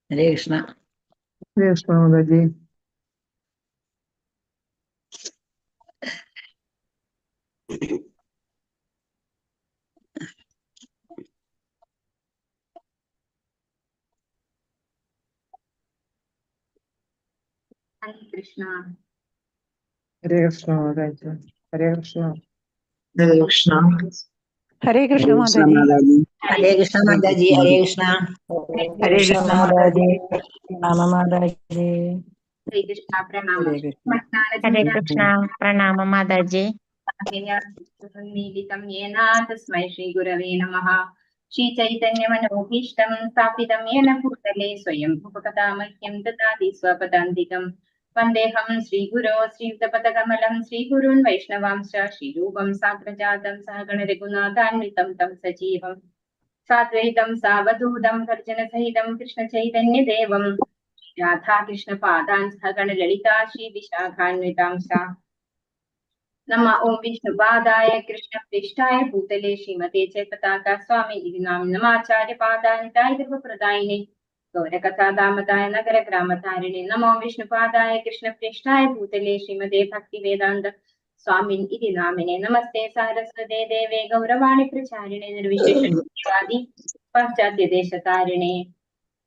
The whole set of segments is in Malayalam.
ഹരേ കൃഷ്ണ. ഹരേ കൃഷ്ണ മാതാജി. ഹരേ കൃഷ്ണ. ഹരേ കൃഷ്ണ മാതാജി. ഹരേ കൃഷ്ണ. ഹരേ കൃഷ്ണ. ഹരേ കൃഷ്ണ മാതാജി. ഹരേ കൃഷ്ണ മാതാജി. ഹരേ കൃഷ്ണ. ഹരേ കൃഷ്ണ മാതാജി. പ്രണാമ മാതാജി. ഹരേ കൃഷ്ണ. പ്രണാമം. ഹരേ കൃഷ്ണ. പ്രണാമ മാതാജി. ീലിതം യേന തസ്മൈ ശ്രീ ഗുരവേ നമഃ. ശ്രീ ചൈതന്യമനോഭീഷ്ടം സ്ഥാപിതം യേന ഭൂതലേ സ്വയം ഉപകഥാമഹ്യം ദദാതി സ്വപദാന്തികം. വന്ദേഹം ശ്രീഗുരോ ശ്രീയുതപദകമലം ശ്രീഗുരുൻ വൈഷ്ണവാംശ ശ്രീരൂപം സാഗ്രജാതം സഹഗണ രഘുനാഥാന്വിതം തം സജീവം സാദ്വൈതം സാവധൂതം ഭർജനസഹിതം കൃഷ്ണചൈതന്യദേവം രാധാകൃഷ്ണപാദാൻ സഹഗണ ലളിതാ ശ്രീവിശാഖാന്വിതാംശ. നമ ഓം വിഷ്ണുപാദായ കൃഷ്ണപ്രേഷ്ഠായ ഭൂതലേ ശ്രീമതേ ജയപതാക സ്വാമി ഇതി നാമാചാര്യപാദാനിതായ ഗർഭപ്രദായിനെ ഗൗരകഥാദാമതായ നഗരഗ്രാമധാരിണി. നമോ വിഷ്ണുപാദായ കൃഷ്ണപ്രേഷ്ഠായ ഭൂതലേ ശ്രീമതേ ഭക്തിവേദാന്ത സ്വാമിൻ ഇതി നാമിനെ. നമസ്തേ സാരസ്വതേ ദേവേ ഗൗരവാണി പ്രചാരിണേ നിർവിശേഷവാദി പാശ്ചാത്യദേശതാരിണേ.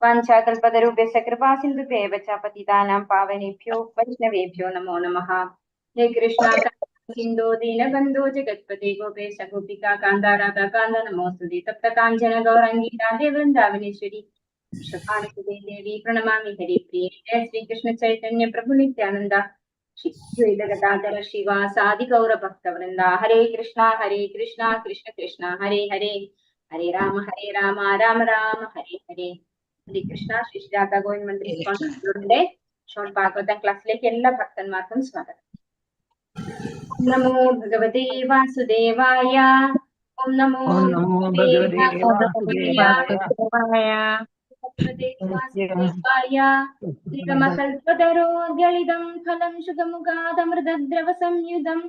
വാഞ്ചാകൽപതരുഭ്യശ്ച കൃപാസിന്ധുഭ്യേവ ച പതിതാനാം പാവനേഭ്യോ വൈഷ്ണവേഭ്യോ നമോ നമഃ. ഹേ കൃഷ്ണ സിന്ധോ ദീനബന്ധോ ജഗത്പതി ഗോപേശ ഗോപികാ കാന്താരാധാ കാന്ത നമോസ്തുതി. തപ്ത കാഞ്ചന ഗൗരാംഗീ രാധേ വൃന്ദാവനേശ്വരി ദേവി പ്രണമാമി ഹരിപ്രിയേ. ജയ ശ്രീകൃഷ്ണ ചൈതന്യ പ്രഭു നിത്യാനന്ദ ശ്രീ ഗദാധര ശിവാസാദി ഗൗരഭക്തവൃന്ദ. ഹരേ കൃഷ്ണ കൃഷ്ണ കൃഷ്ണ ഹരേ ഹരേ, ഹരേ രാമ രാമ രാമ ഹരേ ഹരേ. ഹരേ കൃഷ്ണ. ശ്രീ രാധാ ഗോവിന്ദ് മന്ത്രി സ്പോൺസറിന്റെ ഷോർട്ട് ഭാഗവതം ക്ലാസ്സിലേക്ക് എല്ലാ ഭക്തന്മാർക്കും സ്വാഗതം. നമോ ഭഗവതേ വാസുദേവായ. ഓം നമോ ഭഗവതേ വാസുദേവായ. ലിതം ഫലം ശുഗമുഖാദമൃതദ്രവ സംയുതം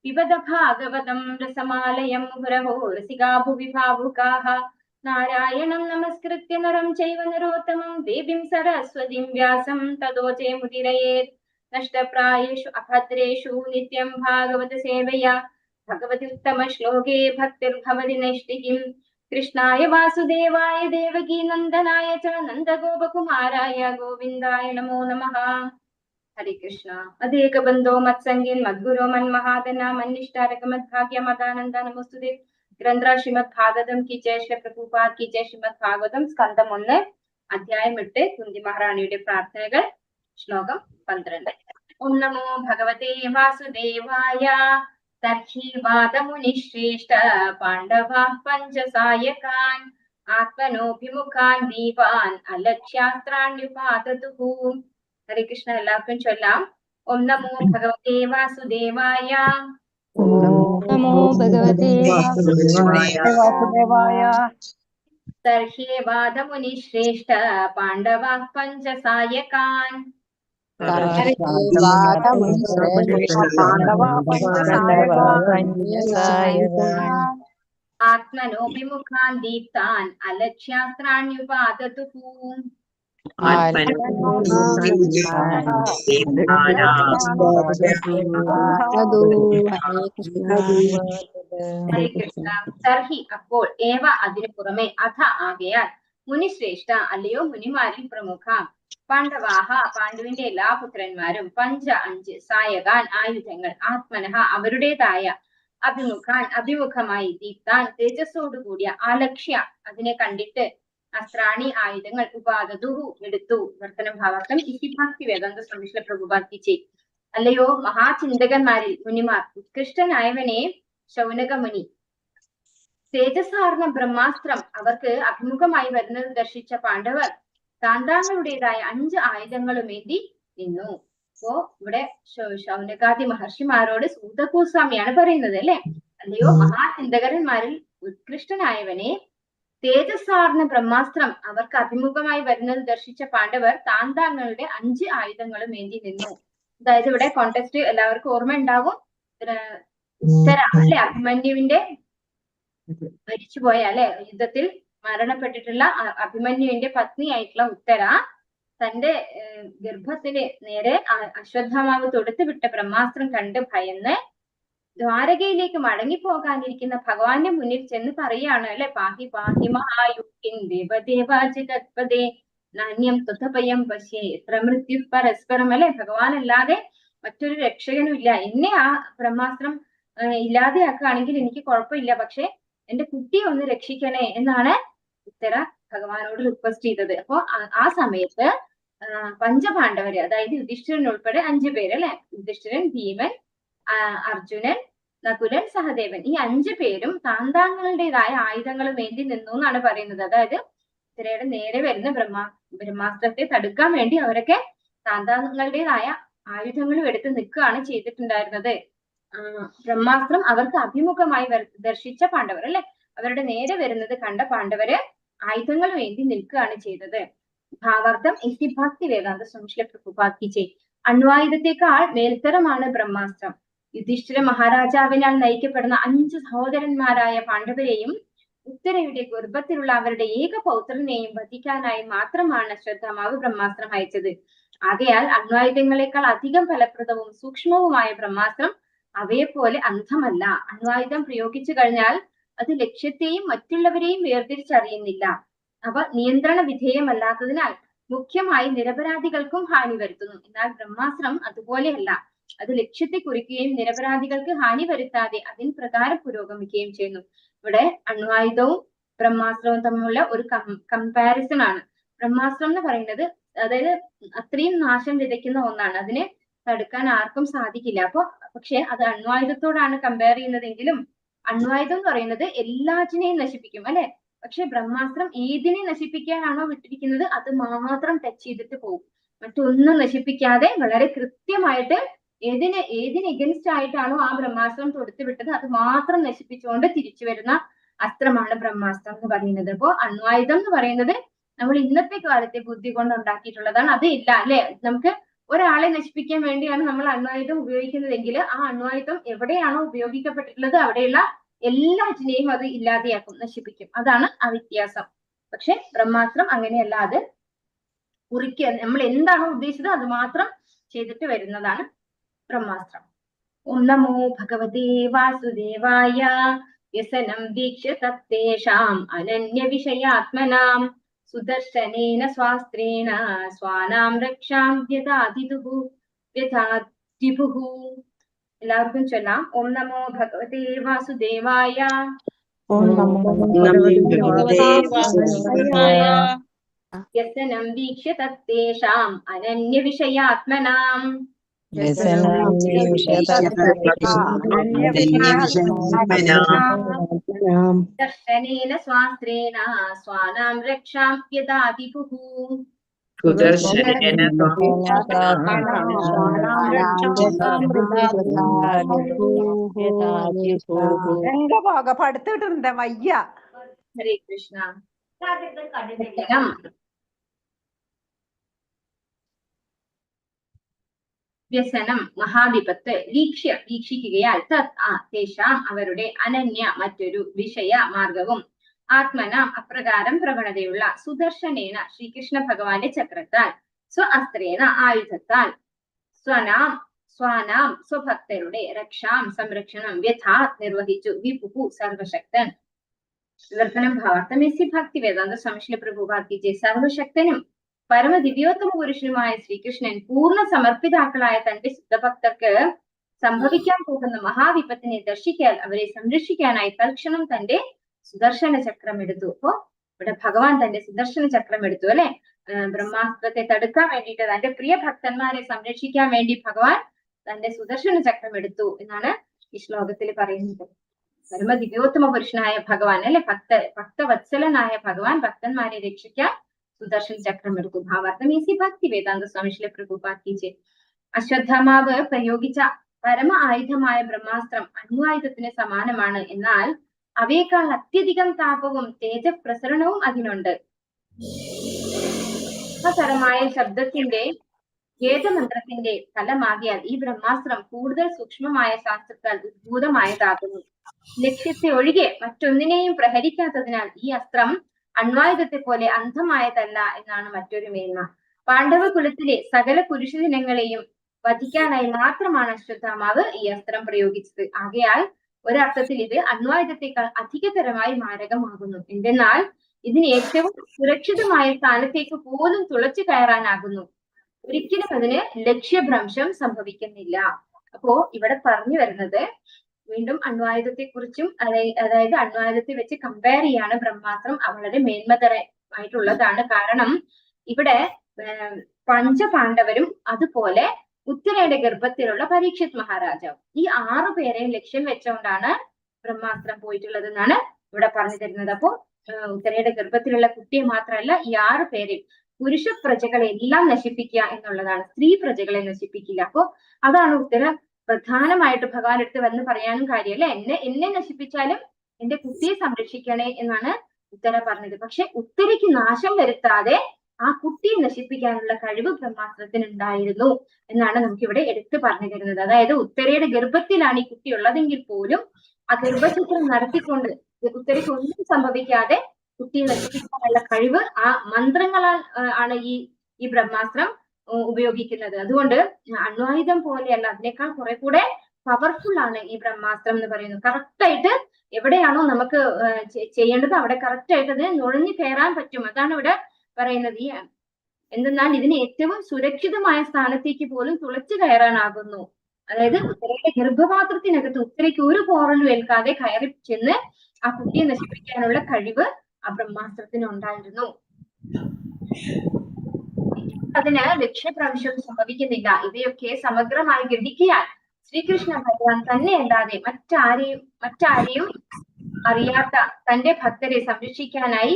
പിബത ഭാഗവതം രസമാലയം മുഹുരഹോ രസികാ ഭുവി ഭാവുകാഃ. നാരായണം നമസ്കൃത്യ നരം ചൈവ നരോത്തമം ദേവീം സരസ്വതീം വ്യാസം തതോ ജയമുദീരയേത്. നഷ്ടപ്രായേഷു അഭദ്രേഷു നിത്യം ഭാഗവത സേവയാ ഭഗവതി ഉത്തമ ശ്ലോകേ ഭക്തിർഭവതി നൈഷ്ഠികീം. കൃഷ്ണായ വാസുദേവായ ദേവകീ നന്ദനായ ച നന്ദഗോപകുമാരായ ഗോവിന്ദായ നമോ നമഃ. ഹരേ കൃഷ്ണ. മദേകബന്ധോ മത്സംഗീൻ മദ്ഗുരോ മന്മഹാദന മന്നിഷ്ടാരക മദ്ഭാഗ്യ മദാനന്ദ നമോസ്തുതേ. ഗ്രന്ഥ ശ്രീമദ് ഭാഗവതം കി ജയ. ശ്രീ പ്രഭുപാദ് കി ജയ. ശ്രീമദ് ഭാഗവതം സ്കന്ധം 1 അധ്യായം 8 കുന്തി മഹാറാണിയുടെ പ്രാർത്ഥനകൾ. ശ്ലോകം 12. ഓം നമോ ഭഗവതേ വാസുദേവായ. തർഹി വാദമുനിശ്രേഷ്ഠ പാണ്ഡവാ പഞ്ചസായകാൻ ആത്മനോഭിമുഖാൻ ദീപാൻ അലക്ഷ്യാസ്ത്രാണ്യുപാതതുഃ. ഹരേ കൃഷ്ണ. എല്ലാവർക്കും ചൊല്ലാം. ഓം നമോ ഭഗവതേ വാസുദേവായ. നമോ ഭഗവതേ വാസുദേവായ. തർഹി വാദമുനിശ്രേഷ്ഠ പാണ്ഡവാ പഞ്ചസായകാൻ ആത്മനോഭിമുഖാൻ ദീപ്താൻ അലക്ഷ്യാസ്ത്രാണ്യുപാതതുഃ. ഹരേ കൃഷ്ണ. തർഹി അപ്പോൾ, ഏവ അതിനു പുറമെ, അഥ ആകയാൽ, മുനിശ്രേഷ്ഠ അല്ലയോ മുനിമാരിൽ പ്രമുഖ, പാണ്ഡവാഹ പാണ്ഡുവിന്റെ എല്ലാ പുത്രന്മാരും, 5 സായകാൻ ആയുധങ്ങൾ, ആത്മനഹ അവരുടേതായ, അഭിമുഖാൻ അഭിമുഖമായി, ദീപ്താൻ തേജസ്സോടുകൂടിയ, ആലക്ഷ്യ അതിനെ കണ്ടിട്ട്, അസ്ത്രാണി ആയുധങ്ങൾ, ഉപാദതുഹു എടുത്തു. വർത്തനം ഭാവാർത്ഥം. ഇതി ഭക്തി വേദാന്ത സ്വാമി പ്രഭുപാദിച്ചേ. അല്ലയോ മഹാചിന്തകന്മാരിൽ മുനിമാർ, ഉത്കൃഷ്ടനായവനെ ശൗനക മുനി, തേജസ്സാർന്ന ബ്രഹ്മാസ്ത്രം അവർക്ക് അഭിമുഖമായി വരുന്നത് ദർശിച്ച പാണ്ഡവർ താന്താങ്ങളുടേതായ 5 ആയുധങ്ങളുമേന്തി നിന്നു. അപ്പോ ഇവിടെ ശൗനകാദി മഹർഷിമാരോട് സൂതഗോസ്വാമിയാണ് പറയുന്നത് അല്ലെ. അല്ലയോ മഹാചിന്തകന്മാരിൽ ഉത്കൃഷ്ടനായവനെ, തേജസ്സാർന്ന ബ്രഹ്മാസ്ത്രം അവർക്ക് അഭിമുഖമായി വരുന്നത് ദർശിച്ച പാണ്ഡവർ താന്താങ്ങളുടെ 5 ആയുധങ്ങളും ഏന്തി നിന്നു. അതായത് ഇവിടെ കോണ്ടെക്സ്റ്റ് എല്ലാവർക്കും ഓർമ്മ ഉണ്ടാവും. ഉത്തര അല്ലെ, അഭിമന്യുവിന്റെ മരിച്ചുപോയ അല്ലെ, യുദ്ധത്തിൽ മരണപ്പെട്ടിട്ടുള്ള അഭിമന്യുവിന്റെ പത്നിയായിട്ടുള്ള ഉത്തര തന്റെ ഗർഭത്തിന് നേരെ അശ്വത്ഥാമാവ് തൊടുത്തു വിട്ട ബ്രഹ്മാസ്ത്രം കണ്ട് ഭയന്ന് ദ്വാരകയിലേക്ക് മടങ്ങിപ്പോകാനിരിക്കുന്ന ഭഗവാന്റെ മുന്നിൽ ചെന്ന് പറയാണ് അല്ലെ, പാഹി പാഹി മഹായുക്തിൻ ദേവദേവാചകത്പദേ നാണ്യം തുതഭയം പശ്യേ എത്ര മൃത്യു പരസ്പരം. അല്ലെ, ഭഗവാൻ അല്ലാതെ മറ്റൊരു രക്ഷകനും ഇല്ല. എന്നെ ആ ബ്രഹ്മാസ്ത്രം ഇല്ലാതെയാക്കുകയാണെങ്കിൽ എനിക്ക് കുഴപ്പമില്ല, പക്ഷെ എന്റെ കുട്ടിയെ ഒന്ന് രക്ഷിക്കണേ എന്നാണ് ഉത്തര ഭഗവാനോട് റിക്വസ്റ്റ് ചെയ്തത്. അപ്പൊ ആ സമയത്ത് പഞ്ചപാണ്ഡവര്, അതായത് യുധിഷ്ഠിരൻ ഉൾപ്പെടെ 5 പേര് അല്ലെ, യുധിഷ്ഠിരൻ, ഭീമൻ, അർജുനൻ, നകുലൻ, സഹദേവൻ, ഈ 5 പേരും താന്താങ്ങളുടേതായ ആയുധങ്ങൾ വേണ്ടി നിന്നു എന്നാണ് പറയുന്നത്. അതായത് ഉത്തരയുടെ നേരെ വരുന്ന ബ്രഹ്മാസ്ത്രത്തെ തടുക്കാൻ വേണ്ടി അവരൊക്കെ താന്താങ്ങളുടേതായ ആയുധങ്ങളും എടുത്ത് നിൽക്കുകയാണ് ചെയ്തിട്ടുണ്ടായിരുന്നത്. ബ്രഹ്മാസ്ത്രം അവർക്ക് അഭിമുഖമായി ദർശിച്ച പാണ്ഡവർ അല്ലെ, അവരുടെ നേരെ വരുന്നത് കണ്ട പാണ്ഡവര് ആയുധങ്ങൾ വേണ്ടി നിൽക്കുകയാണ് ചെയ്തത്. ഭാവാർത്ഥം ഇതി ഭക്തി വേദാന്ത സംശ്ലേഷ പ്രഭുപാദ് അണ്വായുധത്തെക്കാൾ മേൽത്തരമാണ് ബ്രഹ്മാസ്ത്രം. യുധിഷ്ഠിര മഹാരാജാവിനാൽ നയിക്കപ്പെടുന്ന 5 സഹോദരന്മാരായ പാണ്ഡവരെയും ഉത്തരയുടെ ഗർഭത്തിലുള്ള അവരുടെ ഏക പൗത്രനെയും വധിക്കാനായി മാത്രമാണ് അശ്വത്ഥാമാവ് ബ്രഹ്മാസ്ത്രം അയച്ചത്. ആകയാൽ അണ്വായുധങ്ങളെക്കാൾ അധികം ഫലപ്രദവും സൂക്ഷ്മവുമായ ബ്രഹ്മാസ്ത്രം അവയെ പോലെ അന്ധമല്ല. അണ്വായുധം പ്രയോഗിച്ചു കഴിഞ്ഞാൽ അത് ലക്ഷ്യത്തെയും മറ്റുള്ളവരെയും വേർതിരിച്ചറിയുന്നില്ല. അവ നിയന്ത്രണ വിധേയമല്ലാത്തതിനാൽ മുഖ്യമായി നിരപരാധികൾക്കും ഹാനി വരുത്തുന്നു. എന്നാൽ ബ്രഹ്മാസ്ത്രം അതുപോലെയല്ല. അത് ലക്ഷ്യത്തെ കുറിക്കുകയും നിരപരാധികൾക്ക് ഹാനി വരുത്താതെ അതിന് പ്രകാരം പുരോഗമിക്കുകയും ചെയ്യുന്നു. ഇവിടെ അണ്വായുധവും ബ്രഹ്മാസ്ത്രവും തമ്മിലുള്ള ഒരു കമ്പാരിസൺ ആണ്. ബ്രഹ്മാസ്ത്രം എന്ന് പറയുന്നത് അതായത് അത്രയും നാശം വിതയ്ക്കുന്ന ഒന്നാണ്, അതിനെ തടുക്കാൻ ആർക്കും സാധിക്കില്ല. പക്ഷെ അത് അണ്വായുധത്തോടാണ് കമ്പയർ ചെയ്യുന്നതെങ്കിലും അണ്വായുധം എന്ന് പറയുന്നത് എല്ലാറ്റിനെയും നശിപ്പിക്കും അല്ലെ, പക്ഷെ ബ്രഹ്മാസ്ത്രം ഏതിനെ നശിപ്പിക്കാനാണോ വിട്ടിരിക്കുന്നത് അത് മാത്രം ടച്ച് ചെയ്തിട്ട് പോകും. മറ്റൊന്നും നശിപ്പിക്കാതെ വളരെ കൃത്യമായിട്ട് ഏതിന് എഗൻസ്റ്റ് ആയിട്ടാണോ ആ ബ്രഹ്മാസ്ത്രം തൊടുത്തു വിട്ടത് അത് മാത്രം നശിപ്പിച്ചുകൊണ്ട് തിരിച്ചു വരുന്ന അസ്ത്രമാണ് ബ്രഹ്മാസ്ത്രം എന്ന് പറയുന്നത്. അപ്പോ അണ്വായുധം എന്ന് പറയുന്നത് നമ്മൾ ഇന്നത്തെ കാലത്തെ ബുദ്ധി കൊണ്ട് ഉണ്ടാക്കിയിട്ടുള്ളതാണ്. അത് ഇല്ല അല്ലെ, നമുക്ക് ഒരാളെ നശിപ്പിക്കാൻ വേണ്ടിയാണ് നമ്മൾ അണ്വായുധം ഉപയോഗിക്കുന്നതെങ്കിൽ ആ അണ്വായുധം എവിടെയാണോ ഉപയോഗിക്കപ്പെട്ടിട്ടുള്ളത് അവിടെയുള്ള എല്ലാറ്റിനെയും അത് ഇല്ലാതെയാക്കും, നശിപ്പിക്കും. അതാണ് ആ വ്യത്യാസം. പക്ഷെ ബ്രഹ്മാസ്ത്രം അങ്ങനെയല്ല, അത് കുറിക്കുക, നമ്മൾ എന്താണോ ഉദ്ദേശിച്ചത് അത് മാത്രം ചെയ്തിട്ട് വരുന്നതാണ് ബ്രഹ്മാസ്ത്രം. ഓം നമോ ഭഗവതേ വാസുദേവായ. വ്യസനം വീക്ഷ്യ തത്തേഷാം അനന്യ വിഷയാത്മനാം സുദർശനേന സ്വാസ്ത്രേണ സ്വാനാം രക്ഷാം വ്യഥാതിദുഹു. എല്ലാവർക്കും ചൊല്ലാം. ഓം നമോ ഭഗവതേ വാസുദേവായ. ഓം നമോ ഭഗവതേ വാസുദേവായ. വ്യസനം വീക്ഷ്യ തത്തേഷാം അനന്യ വിഷയാത്മനാം ദർശനേന സ്വാസ്ത്രേണ സ്വാനാം രക്ഷാം വ്യഥാതിദുഹു. പടുത്തിട്ടുണ്ട് വയ്യ. ഹരേ കൃഷ്ണ. വ്യസനം മഹാവിപത്ത് വീക്ഷിക്കുകയാൽ തേഷാം അവരുടെ അനന്യ മറ്റൊരു വിഷയ മാർഗവും ആത്മനാം അപ്രകാരം പ്രവണതയുള്ള സുദർശനേന ശ്രീകൃഷ്ണ ഭഗവാന്റെ ചക്രത്താൽ സ്വഅസ്ത്രേണ ആയുധത്താൽ സ്വാനാം സ്വഭക്തരുടെ രക്ഷാം സംരക്ഷണം വ്യഥാ നിർവഹിച്ചു വിപുഹു സർവശക്തൻ. വിവർത്തനം ഭാവാർത്ഥം എസ് ഭക്തി വേദാന്ത സംശ്ലേഷ പ്രഭുപാദ് സർവശക്തനും പരമദിവ്യോത്തമ പുരുഷനുമായ ശ്രീകൃഷ്ണൻ പൂർണ്ണ സമർപ്പിതാക്കളായ തന്റെ ശുദ്ധഭക്തർക്ക് സംഭവിക്കാൻ പോകുന്ന മഹാവിപത്തിനെ ദർശിക്കാൻ അവരെ സംരക്ഷിക്കാനായി തൽക്ഷണം തന്റെ സുദർശന ചക്രം എടുത്തു. അപ്പോ ഇവിടെ ഭഗവാൻ തന്റെ സുദർശന ചക്രം എടുത്തു അല്ലെ, ബ്രഹ്മാസ്ത്രത്തെ തടുക്കാൻ വേണ്ടിയിട്ട് തന്റെ പ്രിയ ഭക്തന്മാരെ സംരക്ഷിക്കാൻ വേണ്ടി ഭഗവാൻ തന്റെ സുദർശന ചക്രം എടുത്തു എന്നാണ് ഈ ശ്ലോകത്തിൽ പറയുന്നത്. പരമദിവ്യോത്തമ പുരുഷനായ ഭഗവാൻ അല്ലെ, ഭക്തവത്സലനായ ഭഗവാൻ ഭക്തന്മാരെ രക്ഷിക്കാൻ സുദർശൻ ചക്രം എടുത്തു. ഭാവാർത്ഥം ഈസി ഭക്തി വേദാന്ത സ്വാമിശ്രീ പ്രഭുപാദ്. അശ്വത്ഥാമാവ് പ്രയോഗിച്ച പരമ ആയുധമായ ബ്രഹ്മാസ്ത്രം അണ്വായുധത്തിന് സമാനമാണ്. എന്നാൽ അവയേക്കാൾ അത്യധികം താപവും തേജപ്രസരണവും അതിനുണ്ട്. പരമായ ശബ്ദത്തിന്റെ വേദമന്ത്രത്തിന്റെ ഫലമാകിയാൽ ഈ ബ്രഹ്മാസ്ത്രം കൂടുതൽ സൂക്ഷ്മമായ ശാസ്ത്രത്താൽ ഉദ്ഭൂതമായതാകുന്നു. ലക്ഷ്യത്തെ ഒഴികെ മറ്റൊന്നിനെയും പ്രഹരിക്കാത്തതിനാൽ ഈ അസ്ത്രം അണ്വായുധത്തെ പോലെ അന്ധമായതല്ല എന്നാണ് മറ്റൊരു മേന്മ. പാണ്ഡവ കുലത്തിലെ സകല പുരുഷജനങ്ങളെയും വധിക്കാനായി മാത്രമാണ് അശ്വത്ഥാമാവ് ഈ അസ്ത്രം പ്രയോഗിച്ചത്. ആകയാൽ ഒരർത്ഥത്തിൽ ഇത് അണ്വായുധത്തെക്കാൾ അധികതരമായി മാരകമാകുന്നു. എന്തെന്നാൽ ഇതിന് ഏറ്റവും സുരക്ഷിതമായ സ്ഥാനത്തേക്ക് പോലും തുളച്ചു കയറാനാകുന്നു. ഒരിക്കലും അതിന് ലക്ഷ്യഭ്രംശം സംഭവിക്കുന്നില്ല. അപ്പോ ഇവിടെ പറഞ്ഞു വരുന്നത് വീണ്ടും അണ്വായുധത്തെ കുറിച്ചും അതായത് അണ്വായുധത്തെ വെച്ച് കമ്പയർ ചെയ്യാണ് ബ്രഹ്മാസ്ത്രം വളരെ മേന്മതരമായിട്ടുള്ളതാണ്. കാരണം ഇവിടെ പഞ്ചപാണ്ഡവരും അതുപോലെ ഉത്തരയുടെ ഗർഭത്തിലുള്ള പരീക്ഷിത് മഹാരാജാവ് ഈ 6 പേരെ ലക്ഷ്യം വെച്ചുകൊണ്ടാണ് ബ്രഹ്മാസ്ത്രം പോയിട്ടുള്ളത് എന്നാണ് ഇവിടെ പറഞ്ഞു തരുന്നത്. അപ്പോ ഉത്തരയുടെ ഗർഭത്തിലുള്ള കുട്ടിയെ മാത്രമല്ല ഈ 6 പേരെ പുരുഷ പ്രജകളെ എല്ലാം നശിപ്പിക്കുക എന്നുള്ളതാണ്, സ്ത്രീ പ്രജകളെ നശിപ്പിക്കില്ല. അപ്പോ അതാണ് ഉത്തര പ്രധാനമായിട്ട് ഭഗവാൻ അടുത്ത് വന്ന് പറയാനും കാര്യം അല്ലെ. എന്നെ നശിപ്പിച്ചാലും എന്റെ കുട്ടിയെ സംരക്ഷിക്കണേ എന്നാണ് ഉത്തര പറഞ്ഞത്. പക്ഷെ ഉത്തരയ്ക്ക് നാശം വരുത്താതെ ആ കുട്ടിയെ നശിപ്പിക്കാനുള്ള കഴിവ് ബ്രഹ്മാസ്ത്രത്തിന് ഉണ്ടായിരുന്നു എന്നാണ് നമുക്ക് ഇവിടെ എടുത്തു പറഞ്ഞു തരുന്നത്. അതായത് ഉത്തരയുടെ ഗർഭത്തിലാണ് ഈ കുട്ടി ഉള്ളതെങ്കിൽ പോലും ആ ഗർഭചിത്രം നടത്തിക്കൊണ്ട് ഉത്തരയ്ക്ക് ഒന്നും സംഭവിക്കാതെ കുട്ടിയെ നശിപ്പിക്കാനുള്ള കഴിവ് ആ മന്ത്രങ്ങളാൽ ആണ് ഈ ബ്രഹ്മാസ്ത്രം ഉപയോഗിക്കുന്നത്. അതുകൊണ്ട് അണ്വായുധം പോലെയല്ല, അതിനേക്കാൾ കുറെ കൂടെ പവർഫുൾ ആണ് ഈ ബ്രഹ്മാസ്ത്രം എന്ന് പറയുന്നത്. കറക്റ്റ് ആയിട്ട് എവിടെയാണോ നമുക്ക് ചെയ്യേണ്ടത് അവിടെ കറക്റ്റ് ആയിട്ട് അത് നുഴഞ്ഞു കയറാൻ പറ്റും. അതാണ് ഇവിടെ പറയുന്നത്. എന്തെന്നാൽ ഇതിന് ഏറ്റവും സുരക്ഷിതമായ സ്ഥാനത്തേക്ക് പോലും തുളച്ചു കയറാനാകുന്നു. അതായത് ഉത്തരയുടെ ഗർഭപാത്രത്തിനകത്ത് ഉത്തരയ്ക്ക് ഒരു പോറലും ഏൽക്കാതെ കയറി ചെന്ന് ആ കുട്ടിയെ നശിപ്പിക്കാനുള്ള കഴിവ് ആ ബ്രഹ്മാസ്ത്രത്തിന് ഉണ്ടായിരുന്നു. അതിന് ലക്ഷ്യഭ്രംശം സംഭവിക്കുന്നില്ല. ഇവയൊക്കെ സമഗ്രമായി ഗ്രഹിക്കാൻ ശ്രീകൃഷ്ണ ഭഗവാൻ തന്നെ അല്ലാതെ മറ്റാരെയും അറിയാത്ത തന്റെ ഭക്തരെ സംരക്ഷിക്കാനായി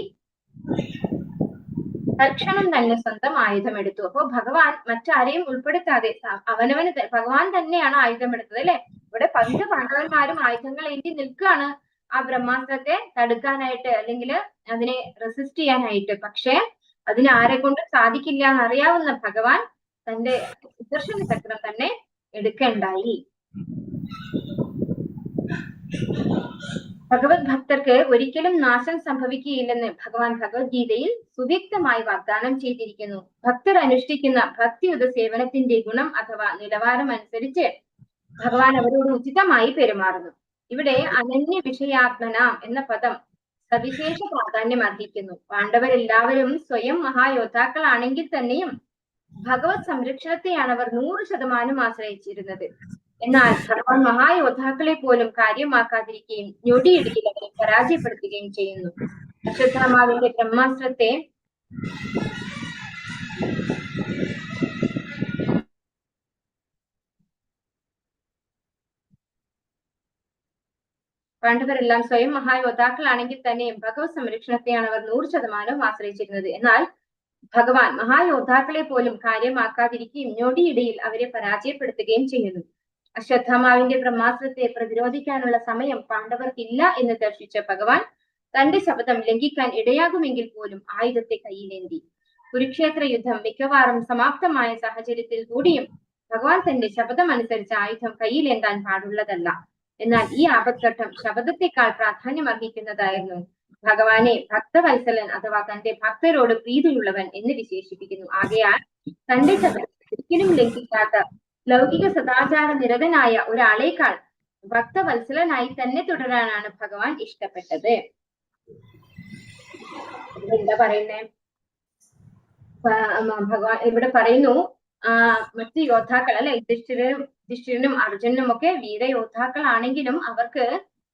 തൽക്ഷണം തന്നെ സ്വന്തം ആയുധം എടുത്തു. അപ്പൊ ഭഗവാൻ മറ്റാരെയും ഉൾപ്പെടുത്താതെ അവനവന് ഭഗവാൻ തന്നെയാണ് ആയുധം എടുത്തത് അല്ലെ. ഇവിടെ 5 പാണ്ഡവന്മാരും ആയുധങ്ങൾ ഏന്തി നിൽക്കുകയാണ് ആ ബ്രഹ്മാസ്ത്രത്തെ തടുക്കാനായിട്ട് അല്ലെങ്കിൽ അതിനെ റെസിസ്റ്റ് ചെയ്യാനായിട്ട്. പക്ഷെ അതിന് ആരെ കൊണ്ട് സാധിക്കില്ല എന്നറിയാവുന്ന ഭഗവാൻ തന്റെ സുദർശന ചക്രം തന്നെ എടുക്കണ്ടായി. ഭഗവത് ഭക്തർക്ക് ഒരിക്കലും നാശം സംഭവിക്കുകയില്ലെന്ന് ഭഗവാൻ ഭഗവത്ഗീതയിൽ സുവ്യക്തമായി വാഗ്ദാനം ചെയ്തിരിക്കുന്നു. ഭക്തർ അനുഷ്ഠിക്കുന്ന ഭക്തിയുത സേവനത്തിന്റെ ഗുണം അഥവാ നിലവാരം അനുസരിച്ച് ഭഗവാൻ അവരോട് ഉചിതമായി പെരുമാറുന്നു. ഇവിടെ അനന്യ വിഷയാത്മന എന്ന പദം സവിശേഷ പ്രാധാന്യം അർഹിക്കുന്നു. പാണ്ഡവരെല്ലാവരും സ്വയം മഹായോദ്ധാക്കളാണെങ്കിൽ തന്നെയും ഭഗവത് സംരക്ഷണത്തെയാണ് അവർ 100% ആശ്രയിച്ചിരുന്നത്. എന്നാൽ ഭഗവാൻ മഹായോദ്ധാക്കളെ പോലും കാര്യമാക്കാതിരിക്കുകയും ഞൊടിയിടയിൽ അവരെ പരാജയപ്പെടുത്തുകയും ചെയ്യുന്നു. അശ്വത്ഥാമാവിന്റെ ബ്രഹ്മാസ്ത്രത്തെ പാണ്ഡവരെല്ലാം സ്വയം മഹായോദ്ധാക്കളാണെങ്കിൽ തന്നെയും ഭഗവത് സംരക്ഷണത്തെയാണ് അവർ 100% ആശ്രയിച്ചിരുന്നത്. എന്നാൽ ഭഗവാൻ മഹായോദ്ധാക്കളെ പോലും കാര്യമാക്കാതിരിക്കുകയും ഞൊടിയിടയിൽ അവരെ പരാജയപ്പെടുത്തുകയും ചെയ്യുന്നു. അശ്വത്ഥാമാവിന്റെ ബ്രഹ്മാസ്ത്രത്തെ പ്രതിരോധിക്കാനുള്ള സമയം പാണ്ഡവർക്കില്ല എന്ന് ദർശിച്ച ഭഗവാൻ തന്റെ ശപഥം ലംഘിക്കാൻ ഇടയാകുമെങ്കിൽ പോലും ആയുധത്തെ കയ്യിലേന്തി. കുരുക്ഷേത്ര യുദ്ധം മിക്കവാറും സമാപ്തമായ സാഹചര്യത്തിൽ കൂടിയും ഭഗവാൻ തന്റെ ശപഥം അനുസരിച്ച് ആയുധം കയ്യിലേന്താൻ പാടുള്ളതല്ല. എന്നാൽ ഈ ആപത്ഘട്ടം ശപഥത്തെക്കാൾ പ്രാധാന്യം അർഹിക്കുന്നതായിരുന്നു. ഭഗവാനെ ഭക്തവത്സലൻ അഥവാ തന്റെ ഭക്തരോട് പ്രീതിയുള്ളവൻ എന്ന് വിശേഷിപ്പിക്കുന്നു. ആകയാൽ തന്റെ ശപഥം ഒരിക്കലും ലംഘിക്കാത്ത ലൗകിക സദാചാര നിരതനായ ഒരാളേക്കാൾ ഭക്തവത്സലനായി തന്നെ തുടരാനാണ് ഭഗവാൻ ഇഷ്ടപ്പെട്ടത്. എന്താ പറയുന്നേ? ഭഗവാൻ ഇവിടെ പറയുന്നു മറ്റ് യോദ്ധാക്കൾ അല്ലെ, യുധിഷ്ഠിരനും അർജുനനും ഒക്കെ വീരയോദ്ധാക്കളാണെങ്കിലും അവർക്ക്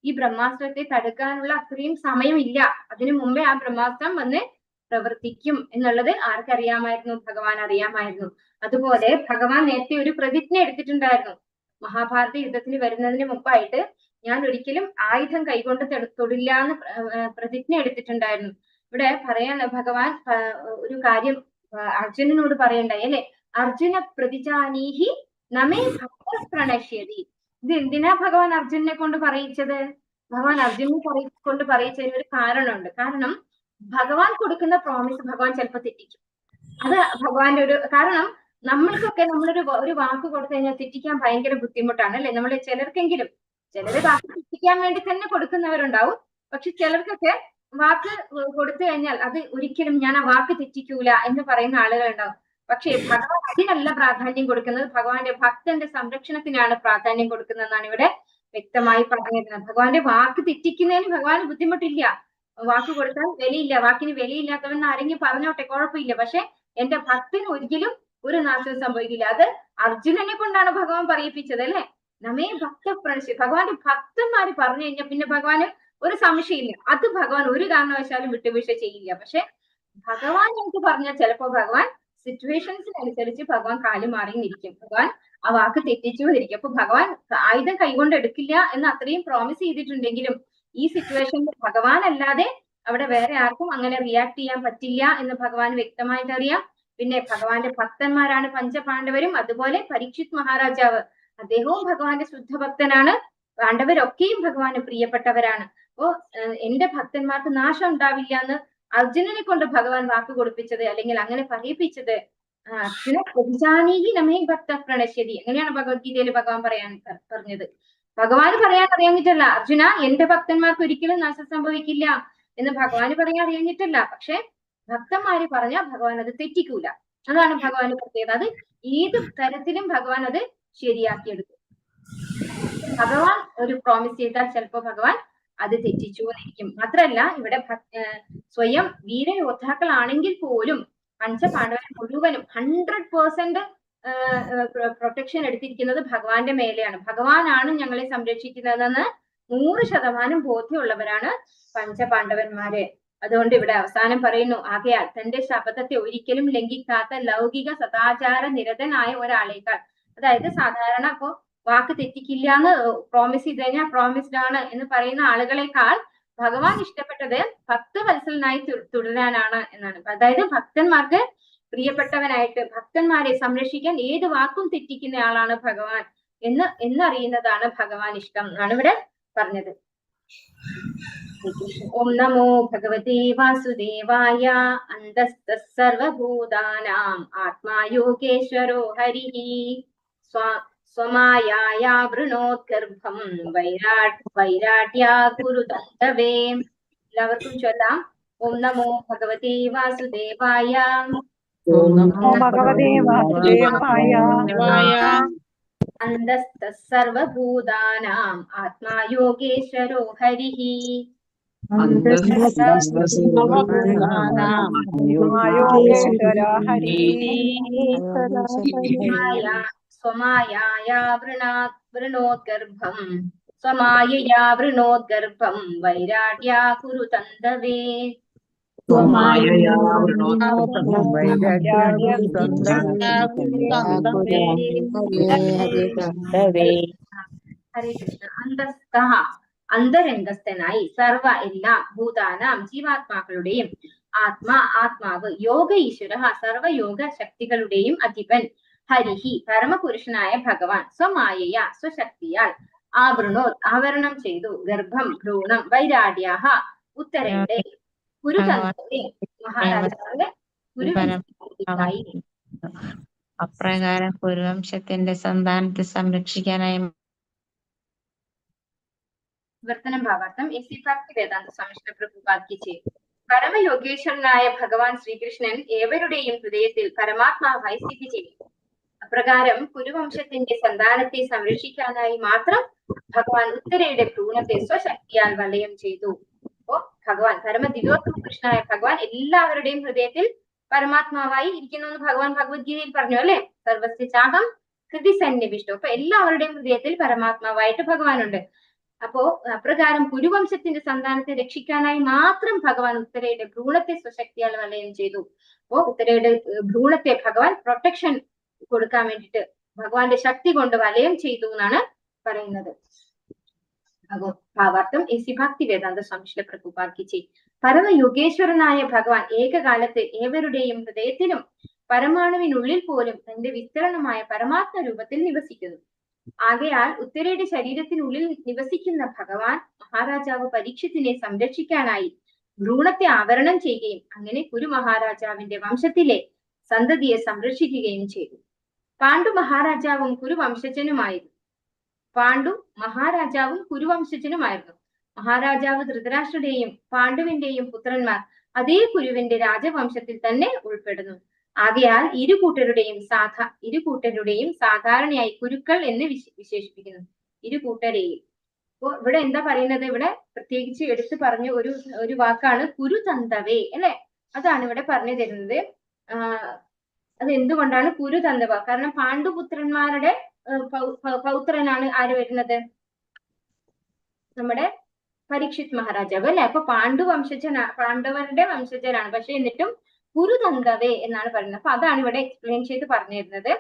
ഈ ബ്രഹ്മാസ്ത്രത്തെ തടുക്കാനുള്ള അത്രയും സമയമില്ല. അതിനു മുമ്പേ ആ ബ്രഹ്മാസ്ത്രം വന്ന് പ്രവർത്തിക്കും എന്നുള്ളത് ആർക്കറിയാമായിരുന്നു? ഭഗവാൻ അറിയാമായിരുന്നു. അതുപോലെ ഭഗവാൻ നേരത്തെ ഒരു പ്രതിജ്ഞ എടുത്തിട്ടുണ്ടായിരുന്നു. മഹാഭാരത യുദ്ധത്തിന് വരുന്നതിന് മുമ്പായിട്ട് ഞാൻ ഒരിക്കലും ആയുധം കൈകൊണ്ട് തൊടില്ല എന്ന് പ്രതിജ്ഞ എടുത്തിട്ടുണ്ടായിരുന്നു. ഇവിടെ പറയാൻ ഭഗവാൻ ഒരു കാര്യം അർജുനനോട് പറയണ്ടായി അല്ലെ, അർജുന പ്രതിജാനീഹി നമേ ഭക്ത പ്രണശ്യതി. ഇത് എന്തിനാ ഭഗവാൻ അർജുനെ കൊണ്ട് പറയിച്ചത്? ഭഗവാൻ അർജുനെ കൊണ്ട് പറയിച്ചതിന് ഒരു കാരണമുണ്ട്. കാരണം ഭഗവാൻ കൊടുക്കുന്ന പ്രോമിസ് ഭഗവാൻ ചിലപ്പോൾ തെറ്റിക്കും. അത് ഭഗവാന്റെ ഒരു കാരണം. നമ്മൾക്കൊക്കെ ഒരു വാക്ക് കൊടുത്തു കഴിഞ്ഞാൽ തെറ്റിക്കാൻ ഭയങ്കര ബുദ്ധിമുട്ടാണ് അല്ലെ. നമ്മളെ ചിലർക്കെങ്കിലും വാക്ക് തെറ്റിക്കാൻ വേണ്ടി തന്നെ കൊടുക്കുന്നവരുണ്ടാവും. പക്ഷെ ചിലർക്കൊക്കെ വാക്ക് കൊടുത്തു കഴിഞ്ഞാൽ അത് ഒരിക്കലും ഞാൻ ആ വാക്ക് തെറ്റിക്കൂല എന്ന് പറയുന്ന ആളുകളുണ്ടാവും. പക്ഷേ ഭഗവാൻ അതിനല്ല പ്രാധാന്യം കൊടുക്കുന്നത്, ഭഗവാന്റെ ഭക്തന്റെ സംരക്ഷണത്തിനാണ് പ്രാധാന്യം കൊടുക്കുന്നതെന്നാണ് ഇവിടെ വ്യക്തമായി പറഞ്ഞിരുന്നത്. ഭഗവാന്റെ വാക്ക് തെറ്റിക്കുന്നതിന് ഭഗവാന് ബുദ്ധിമുട്ടില്ല. വാക്ക് കൊടുത്താൽ വിലയില്ല, വാക്കിന് വിലയില്ലാത്തവൻ ആരെങ്കിലും പറഞ്ഞോട്ടെ, കുഴപ്പമില്ല. പക്ഷെ എന്റെ ഭക്തന് ഒരിക്കലും ഒരു നാശവും സംഭവിക്കില്ല. അത് അർജുനനെ കൊണ്ടാണ് ഭഗവാൻ പറയിപ്പിച്ചത്, അല്ലെ? നമ്മെ ഭക്ത പ്രണശി, ഭഗവാന്റെ ഭക്തന്മാര് പറഞ്ഞു കഴിഞ്ഞാൽ പിന്നെ ഭഗവാന് ഒരു സംശയമില്ല, അത് ഭഗവാൻ ഒരു കാരണവശാലും വിട്ടുവീഴ്ച ചെയ്യില്ല. പക്ഷെ ഭഗവാൻ എനിക്ക് പറഞ്ഞാൽ ചിലപ്പോ ഭഗവാൻ സിറ്റുവേഷൻസിനനുസരിച്ച് ഭഗവാൻ കാലു മാറിയിരിക്കും, ഭഗവാൻ ആ വാക്ക് തെറ്റിച്ചു എന്നിരിക്കും. അപ്പൊ ഭഗവാൻ ആയുധം കൈകൊണ്ട് എടുക്കില്ല എന്ന് അത്രയും പ്രോമിസ് ചെയ്തിട്ടുണ്ടെങ്കിലും ഈ സിറ്റുവേഷനിൽ ഭഗവാൻ അല്ലാതെ അവിടെ വേറെ ആർക്കും അങ്ങനെ റിയാക്ട് ചെയ്യാൻ പറ്റില്ല എന്ന് ഭഗവാൻ വ്യക്തമായിട്ട് അറിയാം. പിന്നെ ഭഗവാന്റെ ഭക്തന്മാരാണ് പഞ്ചപാണ്ഡവരും, അതുപോലെ പരീക്ഷിത് മഹാരാജാവ്, അദ്ദേഹവും ഭഗവാന്റെ ശുദ്ധഭക്തനാണ്. പാണ്ഡവരൊക്കെയും ഭഗവാന് പ്രിയപ്പെട്ടവരാണ്. അപ്പോ എന്റെ ഭക്തന്മാർക്ക് നാശം ഉണ്ടാവില്ല എന്ന് അർജുനനെ കൊണ്ട് ഭഗവാൻ വാക്ക് കൊടുപ്പിച്ചത്, അല്ലെങ്കിൽ അങ്ങനെ പറയിപ്പിച്ചത് അർജുന പ്രതിജാനീഹി നമ്മെ ഭക്ത പ്രണശ്യതി, അങ്ങനെയാണ് ഭഗവത്ഗീതയിൽ ഭഗവാൻ പറഞ്ഞത്. ഭഗവാന് പറയാൻ അറിയാഞ്ഞിട്ടല്ല, അർജുന എന്റെ ഭക്തന്മാർക്ക് ഒരിക്കലും നാശം സംഭവിക്കില്ല എന്ന് ഭഗവാന് പറയാൻ അറിയാഞ്ഞിട്ടല്ല. പക്ഷെ ഭക്തന്മാര് പറഞ്ഞാൽ ഭഗവാൻ അത് തെറ്റിക്കൂല, അതാണ് ഭഗവാന് പ്രത്യേകത. അത് ഏത് തരത്തിലും ഭഗവാൻ അത് ശരിയാക്കിയെടുക്കും. ഭഗവാൻ ഒരു പ്രോമിസ് ചെയ്താൽ ചിലപ്പോ ഭഗവാൻ അത് തെറ്റിച്ചു എന്നിരിക്കും. മാത്രല്ല ഇവിടെ സ്വയം വീരയോദ്ധാക്കളാണെങ്കിൽ പോലും പഞ്ചപാണ്ഡവരെ മുഴുവനും 100% പ്രൊട്ടക്ഷൻ എടുത്തിരിക്കുന്നത് ഭഗവാന്റെ മേലെയാണ്. ഭഗവാനാണ് ഞങ്ങളെ സംരക്ഷിക്കുന്നതെന്ന് 100% ബോധ്യമുള്ളവരാണ് പഞ്ചപാണ്ഡവന്മാര്. അതുകൊണ്ട് ഇവിടെ അവസാനം പറയുന്നു, ആകയാൽ തന്റെ ശപഥത്തെ ഒരിക്കലും ലംഘിക്കാത്ത ലൗകിക സദാചാര നിരതനായ ഒരാളേക്കാൾ, അതായത് സാധാരണ ഇപ്പോ വാക്ക് തെറ്റിക്കില്ല എന്ന് പ്രോമിസ് ചെയ്ത് കഴിഞ്ഞാൽ പ്രോമിസ്ഡ് ആണ് എന്ന് പറയുന്ന ആളുകളെക്കാൾ ഭഗവാൻ ഇഷ്ടപ്പെട്ടത് ഭക്തവത്സലനായി തുടരാനാണ് എന്നാണ്. അതായത് ഭക്തന്മാർക്ക് പ്രിയപ്പെട്ടവനായിട്ട് ഭക്തന്മാരെ സംരക്ഷിക്കാൻ ഏത് വാക്കും തെറ്റിക്കുന്ന ആളാണ് ഭഗവാൻ എന്നറിയുന്നതാണ് ഭഗവാൻ ഇഷ്ടം എന്നാണ് ഇവിടെ പറഞ്ഞത്. ഓം നമോ ഭഗവതേ വാസുദേവായ അന്തസ്ഥ സർവഭൂതാനാം ആത്മാ യോഗേശ്വരോ ഹരിഃ സ്വമായാ വൃണോദ്ഗർഭം വൈരാട്യാ കുരുതന്തവേ. എല്ലാവർക്കും ചൊല്ലാം. ഓം നമോ ഭഗവതേ വാസുദേവായ. ഓം നമോ ഭഗവതേ വാസുദേവായ. അന്തസ്ഥ സർവഭൂതാനാം ആത്മാ യോഗേശ്വരോ ഹരിഃ യോഗേശ്വര ഹരി. സ്വമായാ വൃണോദ്ഗർഭം വൈരാട്യാ കുരുതന്തവേ. ഹരേ കൃഷ്ണ. അന്തസ്ഥ, അന്തരംഗസ്ഥനായി, സർവ എല്ലാ ഭൂതാനാം ജീവാത്മാക്കളുടെയും, ആത്മാവ്, യോഗ ഈശ്വര സർവയോഗ ശക്തികളുടെയും അധിപൻ, ഹരിഹി പരമപുരുഷനായ ഭഗവാൻ, സ്വമായയ സ്വശക്തിയാൽ, ആവരണം ചെയ്തു, ഗർഭം ഭ്രൂണം, വൈരാട്യാഹ ഉത്തരയുടെ, കുരുതന്ത്രേ മഹാരാജാവിന്റെ കുരുവംശത്തിനായി. അപ്രകാരം കുരുവംശത്തിന്റെ സന്താനത്തെ സംരക്ഷിക്കാനായി വർത്തനം ഭാവാർത്ഥം എസി ഭക്തി വേദാന്ത സ്വാമി പ്രഭുപാദ് കി ജയ്. പരമയോഗേശ്വരനായ ഭഗവാൻ ശ്രീകൃഷ്ണൻ ഏവരുടെയും ഹൃദയത്തിൽ പരമാത്മാവായി സ്ഥിതി ചെയ്യുന്നു. അപ്രകാരം കുരുവംശത്തിന്റെ സന്താനത്തെ സംരക്ഷിക്കാനായി മാത്രം ഭഗവാൻ ഉത്തരയുടെ ഭ്രൂണത്തെ സ്വശക്തിയാൽ വലയം ചെയ്തു. അപ്പോ ഭഗവാൻ പരമദിവ്യോത്കൃഷ്ണനായ ഭഗവാൻ എല്ലാവരുടെയും ഹൃദയത്തിൽ പരമാത്മാവായി ഇരിക്കുന്നു എന്ന് ഭഗവാൻ ഭഗവത്ഗീതയിൽ പറഞ്ഞു, അല്ലെ? സർവസ്യ ചാഹം ഹൃദി സന്നിവിഷ്ടം. അപ്പൊ എല്ലാവരുടെയും ഹൃദയത്തിൽ പരമാത്മാവായിട്ട് ഭഗവാനുണ്ട്. അപ്പോ അപ്രകാരം കുരുവംശത്തിന്റെ സന്താനത്തെ രക്ഷിക്കാനായി മാത്രം ഭഗവാൻ ഉത്തരയുടെ ഭ്രൂണത്തെ സ്വശക്തിയാൽ വലയം ചെയ്തു. അപ്പോ ഉത്തരയുടെ ഭ്രൂണത്തെ ഭഗവാൻ പ്രൊട്ടക്ഷൻ കൊടുക്കാൻ വേണ്ടിയിട്ട് ഭഗവാന്റെ ശക്തി കൊണ്ട് വലയം ചെയ്തു എന്നാണ് പറയുന്നത്. ഭാവാർത്ഥം എസി ഭക്തി വേദാന്ത സ്വാമി പ്രഭുപാദ് കി ജയ്. പരമയോഗേശ്വരനായ ഭഗവാൻ ഏകകാലത്ത് ഏവരുടെയും ഹൃദയത്തിലും പരമാണുവിനുള്ളിൽ പോലും തന്റെ വിസ്തരണമായ പരമാത്മ രൂപത്തിൽ നിവസിക്കുന്നു. ആകയാൽ ഉത്തരയുടെ ശരീരത്തിനുള്ളിൽ നിവസിക്കുന്ന ഭഗവാൻ മഹാരാജാവ് പരീക്ഷത്തിനെ സംരക്ഷിക്കാനായി ഭ്രൂണത്തെ ആവരണം ചെയ്യുകയും അങ്ങനെ കുരു മഹാരാജാവിന്റെ വംശത്തിലെ സന്തതിയെ സംരക്ഷിക്കുകയും ചെയ്തു. പാണ്ഡു മഹാരാജാവും കുരുവംശജനുമായിരുന്നു. മഹാരാജാവ് ധൃതരാഷ്ട്രയുടെയും പാണ്ഡുവിന്റെയും പുത്രന്മാർ അതേ കുരുവിന്റെ രാജവംശത്തിൽ തന്നെ ഉൾപ്പെടുന്നു. ആകയാൽ ഇരു കൂട്ടരുടെയും സാധാരണയായി കുരുക്കൾ എന്ന് വിശേഷിപ്പിക്കുന്നു. ഇരു കൂട്ടരെയും. അപ്പൊ ഇവിടെ എന്താ പറയുന്നത്? ഇവിടെ പ്രത്യേകിച്ച് എടുത്തു പറഞ്ഞ ഒരു വാക്കാണ് കുരുതന്തവേ, അല്ലെ? അതാണ് ഇവിടെ പറഞ്ഞു തരുന്നത്. അത് എന്തുകൊണ്ടാണ് കുരുതന്തവ? കാരണം പാണ്ഡുപുത്രന്മാരുടെ പൗത്രനാണ് ആര് വരുന്നത്? നമ്മുടെ പരീക്ഷിത് മഹാരാജാവ്, അല്ലെ? അപ്പൊ പാണ്ഡവരുടെ വംശജനാണ്. പക്ഷെ എന്നിട്ടും കുരുതന്തവേ എന്നാണ് പറയുന്നത്. അപ്പൊ അതാണ് ഇവിടെ എക്സ്പ്ലെയിൻ ചെയ്ത് പറഞ്ഞു തരുന്നത്.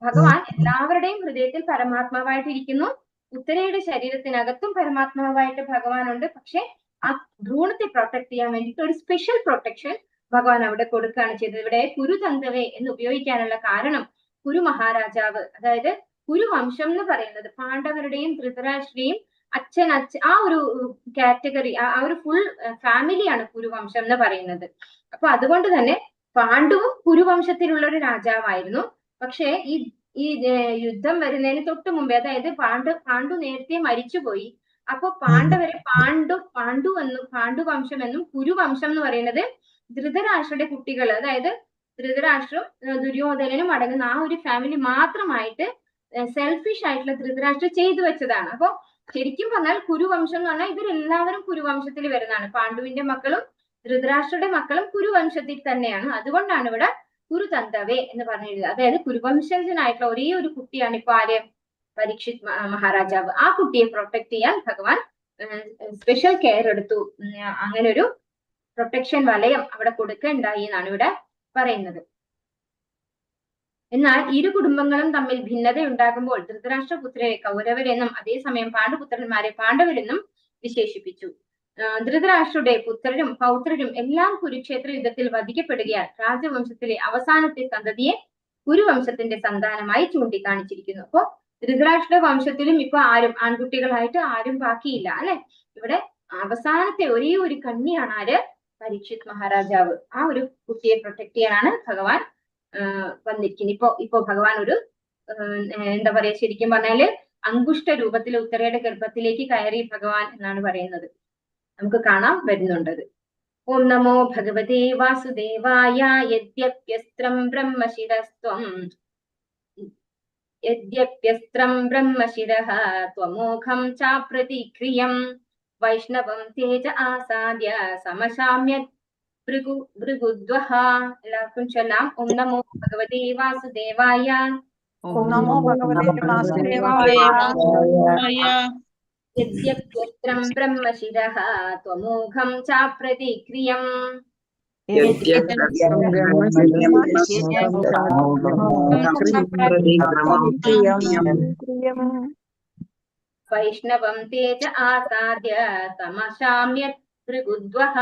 ഭഗവാൻ എല്ലാവരുടെയും ഹൃദയത്തിൽ പരമാത്മാവായിട്ടിരിക്കുന്നു. ഉത്തരയുടെ ശരീരത്തിനകത്തും പരമാത്മാവായിട്ട് ഭഗവാനുണ്ട്. പക്ഷെ ആ ഭ്രൂണത്തെ പ്രൊട്ടക്ട് ചെയ്യാൻ വേണ്ടിയിട്ട് ഒരു സ്പെഷ്യൽ പ്രൊട്ടക്ഷൻ ഭഗവാൻ അവിടെ കൊടുക്കുകയാണ് ചെയ്തത്. ഇവിടെ കുരുതന്തവേ എന്ന് ഉപയോഗിക്കാനുള്ള കാരണം കുരു മഹാരാജാവ്, അതായത് കുരുവംശം എന്ന് പറയുന്നത് പാണ്ഡവരുടെയും ധൃതരാഷ്ട്രയും അച്ഛൻ ആ ഒരു കാറ്റഗറി, ആ ഒരു ഫുൾ ഫാമിലിയാണ് കുരുവംശം എന്ന് പറയുന്നത്. അപ്പൊ അതുകൊണ്ട് തന്നെ പാണ്ഡുവും കുരുവംശത്തിലുള്ള ഒരു രാജാവായിരുന്നു. പക്ഷേ ഈ യുദ്ധം വരുന്നതിന് തൊട്ട് മുമ്പേ, അതായത് പാണ്ഡു നേരത്തെ മരിച്ചുപോയി. അപ്പൊ പാണ്ഡവരെ പാണ്ഡുവംശം എന്നും കുരുവംശം എന്ന് പറയുന്നത് ധൃതരാഷ്ട്രയുടെ കുട്ടികൾ, അതായത് ധൃതരാഷ്ട്രം ദുര്യോധനനും അടങ്ങുന്ന ആ ഒരു ഫാമിലി മാത്രമായിട്ട് സെൽഫിഷ് ആയിട്ടുള്ള ധൃതരാഷ്ട്രം ചെയ്തു വെച്ചതാണ്. അപ്പൊ ശരിക്കും പറഞ്ഞാൽ കുരുവംശം എന്ന് പറഞ്ഞാൽ ഇവരെല്ലാവരും കുരുവംശത്തിൽ വരുന്നതാണ്. പാണ്ഡുവിന്റെ മക്കളും ധൃതരാഷ്ട്രയുടെ മക്കളും കുരുവംശത്തിൽ തന്നെയാണ്. അതുകൊണ്ടാണ് ഇവിടെ കുരുതന്തവേ എന്ന് പറഞ്ഞിരുന്നത്. അതായത് കുരുവംശജനായിട്ടുള്ള ഒരേ ഒരു കുട്ടിയാണ് ഇപ്പൊ ആര്? പരീക്ഷിത് മഹാരാജാവ്. ആ കുട്ടിയെ പ്രൊട്ടക്ട് ചെയ്യാൻ ഭഗവാൻ സ്പെഷ്യൽ കെയർ എടുത്തു. അങ്ങനെ ഒരു പ്രൊട്ടക്ഷൻ വലയം അവിടെ കൊടുക്കുകയുണ്ടായി എന്നാണ് ഇവിടെ പറയുന്നത്. എന്നാൽ ഇരു കുടുംബങ്ങളും തമ്മിൽ ഭിന്നത ഉണ്ടാകുമ്പോൾ ധൃതരാഷ്ട്രപുത്രരെ കൗരവരെന്നും അതേസമയം പാണ്ഡുപുത്രന്മാരെ പാണ്ഡവരെന്നും വിശേഷിപ്പിച്ചു. ധൃതരാഷ്ട്രയുടെ പുത്രരും പൗത്രരും എല്ലാം കുരുക്ഷേത്ര യുദ്ധത്തിൽ വധിക്കപ്പെടുകയാൽ രാജവംശത്തിലെ അവസാനത്തെ സന്തതിയെ കുരുവംശത്തിന്റെ സന്താനമായി ചൂണ്ടിക്കാണിച്ചിരിക്കുന്നു. അപ്പോ ധൃതരാഷ്ട്ര വംശത്തിലും ഇപ്പൊ ആൺകുട്ടികളായിട്ട് ആരും ബാക്കിയില്ല, അല്ലെ? ഇവിടെ അവസാനത്തെ ഒരേ ഒരു കന്യാണ് ആര്? പരീക്ഷിത് മഹാരാജാവ്. ആ ഒരു കുട്ടിയെ പ്രൊട്ടക്ട് ചെയ്യാനാണ് ഭഗവാൻ വന്നിരിക്കുന്നത്. ഇപ്പോ ഭഗവാൻ ഒരു എന്താ പറയാ, ശരിക്കും പറഞ്ഞാല് അങ്കുഷ്ട രൂപത്തിൽ ഉത്തരയുടെ ഗർഭത്തിലേക്ക് കയറി ഭഗവാൻ എന്നാണ് പറയുന്നത്. നമുക്ക് കാണാൻ വരുന്നുണ്ടത്. ഓം നമോ ഭഗവതേ വാസുദേവായ. യദ്യപ്യസ്ത്രം ബ്രഹ്മശിരഃ ത്വമോഘം ചാപ്രതിക്രിയം വൈഷ്ണവം തേജ ആസാദ്യ സമശാമ്യത് ഭൃഗുദ്വഹ. എല്ലാവർക്കും ചൊല്ലാം. ഓം നമോ ഭഗവതേ വാസുദേവായ. ഓം നമോ ഭഗവതേ വാസുദേവായ. യദ്യപ്യസ്ത്രം ബ്രഹ്മശിരഃ ത്വമോഘം ചാപ്രതിക്രിയം വൈഷ്ണവം തേജ ആസാദ്യ സമശാമ്യത് ഭൃഗുദ്വഹ.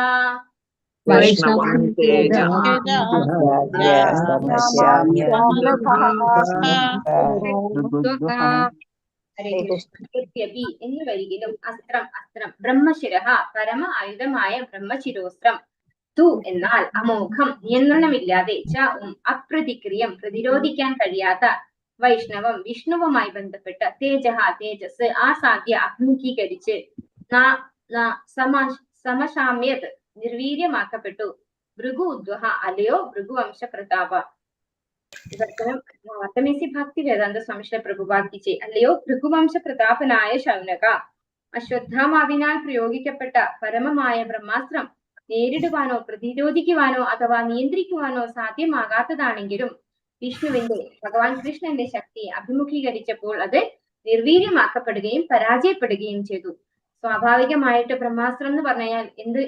എന്നുവരികിലും അസ്ത്രം ബ്രഹ്മശിരഃ പരമ ആയുധമായ ബ്രഹ്മശിരോസ്ത്രം. തു എന്നാൽ അമോഘം നിയന്ത്രണമില്ലാതെ, ച അപ്രതിക്രിയം പ്രതിരോധിക്കാൻ കഴിയാത്ത, വൈഷ്ണവം വിഷ്ണുവുമായി ബന്ധപ്പെട്ട, തേജഃ തേജസ്, ആസാദ്യ അഭിമുഖീകരിച്ച്, സമശാമ്യത് നിർവീര്യമാക്കപ്പെട്ടു, ഭൃഗു ഉദ്വഹ അല്ലയോ ഭൃഗുവംശ പ്രതാപ. വാർത്തമേസി ഭക്തി വേദാന്ത സ്വാമിശ്രീ പ്രഭുപാദിച്ചേ. അല്ലയോ ഭൃഗുവംശ പ്രതാപനായ ശൗനക, അശ്വത്ഥാമാവിനാൽ പ്രയോഗിക്കപ്പെട്ട പരമമായ ബ്രഹ്മാസ്ത്രം നേരിടുവാനോ പ്രതിരോധിക്കുവാനോ അഥവാ നിയന്ത്രിക്കുവാനോ സാധ്യമാകാത്തതാണെങ്കിലും വിഷ്ണുവിന്റെ, ഭഗവാൻ കൃഷ്ണന്റെ ശക്തിയെ അഭിമുഖീകരിച്ചപ്പോൾ അത് നിർവീര്യമാക്കപ്പെടുകയും പരാജയപ്പെടുകയും ചെയ്തു. സ്വാഭാവികമായിട്ട് ബ്രഹ്മാസ്ത്രം എന്ന് പറഞ്ഞാൽ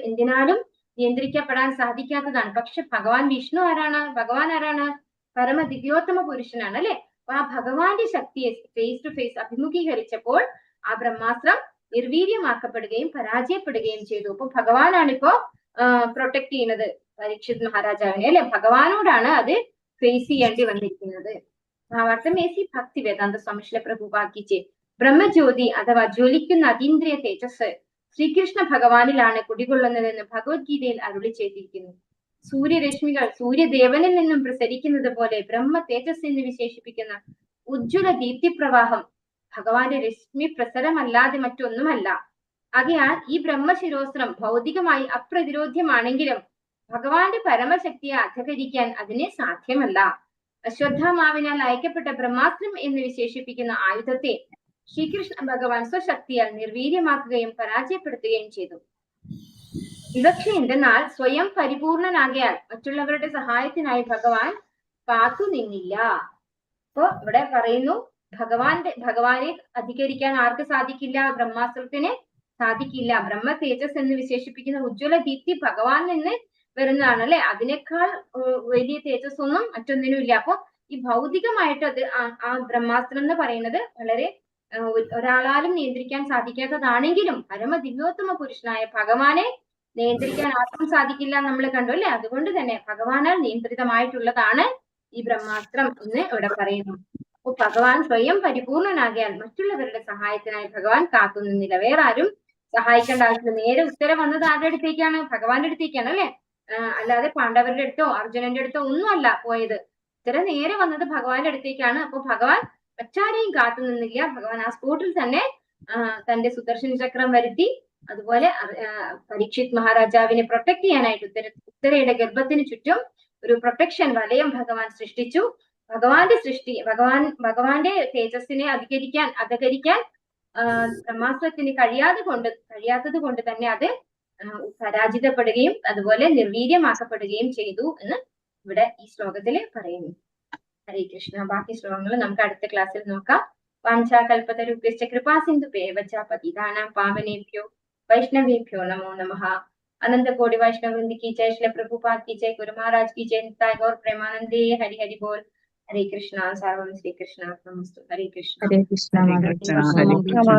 എന്തിനാലും നിയന്ത്രിക്കപ്പെടാൻ സാധിക്കാത്തതാണ്. പക്ഷെ ഭഗവാൻ വിഷ്ണു ആരാണ്? ഭഗവാൻ ആരാണ്? പരമ ദിവ്യോത്തമ പുരുഷനാണ്, അല്ലെ? അപ്പൊ ആ ഭഗവാന്റെ ശക്തിയെ ഫേസ് ടു ഫേസ് അഭിമുഖീകരിച്ചപ്പോൾ ആ ബ്രഹ്മാസ്ത്രം നിർവീര്യമാക്കപ്പെടുകയും പരാജയപ്പെടുകയും ചെയ്തു. അപ്പൊ ഭഗവാനാണിപ്പോ പ്രൊട്ടക്ട് ചെയ്യുന്നത് പരീക്ഷിത് മഹാരാജാവിനെ, അല്ലെ? ഭഗവാനോടാണ് അത് ഫേസ് ചെയ്യേണ്ടി വന്നിരിക്കുന്നത്. ഭാവാർത്ഥമേസി ഭക്തി വേദാന്ത സ്വാമിശ്രീ പ്രഭുപാദിച്ചേ. ബ്രഹ്മജ്യോതി അഥവാ ജ്വലിക്കുന്ന അതീന്ദ്രിയ തേജസ് ശ്രീകൃഷ്ണ ഭഗവാനിലാണ് കുടികൊള്ളുന്നതെന്ന് ഭഗവത്ഗീതയിൽ അരുളി ചെയ്തിരിക്കുന്നു. സൂര്യരശ്മികൾ സൂര്യദേവനിൽ നിന്നും പ്രസരിക്കുന്നത് പോലെ ബ്രഹ്മ തേജസ് എന്ന് വിശേഷിപ്പിക്കുന്ന ഉജ്ജ്വല ദീപ്തിപ്രവാഹം ഭഗവാന്റെ രശ്മി പ്രസരമല്ലാതെ മറ്റൊന്നുമല്ല. ആകയാൽ ഈ ബ്രഹ്മശിരോസ്ത്രം ഭൗതികമായി അപ്രതിരോധ്യമാണെങ്കിലും ഭഗവാന്റെ പരമശക്തിയെ അധകരിക്കാൻ അതിന് സാധ്യമല്ല. അശ്വത്ഥാമാവിനാൽ അയക്കപ്പെട്ട ബ്രഹ്മാസ്ത്രം എന്ന് വിശേഷിപ്പിക്കുന്ന ആയുധത്തെ ശ്രീകൃഷ്ണ ഭഗവാൻ സ്വശക്തിയാൽ നിർവീര്യമാക്കുകയും പരാജയപ്പെടുത്തുകയും ചെയ്തു. വിവക്ഷ എന്തെന്നാൽ സ്വയം പരിപൂർണനാകിയാൽ മറ്റുള്ളവരുടെ സഹായത്തിനായി ഭഗവാൻ കാത്തു നിന്നില്ല. അപ്പൊ ഇവിടെ പറയുന്നു ഭഗവാനെ അധികരിക്കാൻ ആർക്ക് സാധിക്കില്ല? ബ്രഹ്മാസ്ത്രത്തിന് സാധിക്കില്ല. ബ്രഹ്മ തേജസ് എന്ന് വിശേഷിപ്പിക്കുന്ന ഉജ്ജ്വല ദീപ്തി ഭഗവാൻ നിന്ന് വരുന്നതാണ് അല്ലെ. അതിനേക്കാൾ വലിയ തേജസ് ഒന്നും മറ്റൊന്നിനും ഇല്ല. അപ്പൊ ഈ ഭൗതികമായിട്ട് അത് ആ ബ്രഹ്മാസ്ത്രം എന്ന് പറയുന്നത് വളരെ ഒരാളാലും നിയന്ത്രിക്കാൻ സാധിക്കാത്തതാണെങ്കിലും പരമ ദിവ്യോത്തമ പുരുഷനായ ഭഗവാനെ നിയന്ത്രിക്കാൻ ആർക്കും സാധിക്കില്ല നമ്മൾ കണ്ടു അല്ലെ. അതുകൊണ്ട് തന്നെ ഭഗവാനാൽ നിയന്ത്രിതമായിട്ടുള്ളതാണ് ഈ ബ്രഹ്മാസ്ത്രം എന്ന് ഇവിടെ പറയുന്നു. അപ്പൊ ഭഗവാൻ സ്വയം പരിപൂർണനാകിയാൽ മറ്റുള്ളവരുടെ സഹായത്തിനായി ഭഗവാൻ കാത്തുനിന്നില്ല. വേറെ ആരും സഹായിക്കേണ്ട ആവശ്യമില്ല. നേരെ ഉത്തരം വന്നത് ആരുടെ അടുത്തേക്കാണ്? ഭഗവാന്റെ അടുത്തേക്കാണ് അല്ലെ. അല്ലാതെ പാണ്ഡവരുടെ അടുത്തോ അർജുനന്റെ അടുത്തോ ഒന്നും അല്ല പോയത്. ഉത്തരം നേരെ വന്നത് ഭഗവാന്റെ അടുത്തേക്കാണ്. അപ്പൊ ഭഗവാൻ മറ്റാരെയും കാത്തു നിന്നില്ല. ഭഗവാൻ ആ സ്പോട്ടിൽ തന്നെ തന്റെ സുദർശന ചക്രം വരുത്തി. അതുപോലെ പരീക്ഷിത് മഹാരാജാവിനെ പ്രൊട്ടക്ട് ചെയ്യാനായിട്ട് ഉത്തരയുടെ ഗർഭത്തിന് ചുറ്റും ഒരു പ്രൊട്ടക്ഷൻ വലയം ഭഗവാൻ സൃഷ്ടിച്ചു. ഭഗവാന്റെ തേജസ്സിനെ അധകരിക്കാൻ ബ്രഹ്മാസ്ത്രത്തിന് കഴിയാത്തത് കൊണ്ട് തന്നെ അത് പരാജിതപ്പെടുകയും അതുപോലെ നിർവീര്യമാക്കപ്പെടുകയും ചെയ്തു എന്ന് ഇവിടെ ഈ ശ്ലോകത്തിൽ പറയുന്നു. ഹരേ കൃഷ്ണ. ബാക്കി ശ്ലോകങ്ങൾ നമുക്ക് അടുത്ത ക്ലാസ്സിൽ നോക്കാം. വാഞ്ചാകൽപതരുഭ്യശ്ച കൃപാസിന്ധുഭ്യൈവ ച പതിതാനാം പാവനേഭ്യോ वैष्णवेभ्यो नमो नमः। अनंत कोटि वैष्णव वृंद की जय। श्री प्रभुपाद की जय। गुरु महाराज की जय। निताय गौर प्रेमानंदे। हरि हरि बोल। हरे कृष्णा। सर्वं श्री कृष्णार्पणमस्तु। हरे कृष्ण। ഹരേ കൃഷ്ണ. ഹരേ കൃഷ്ണ. ഹരേ കൃഷ്ണ.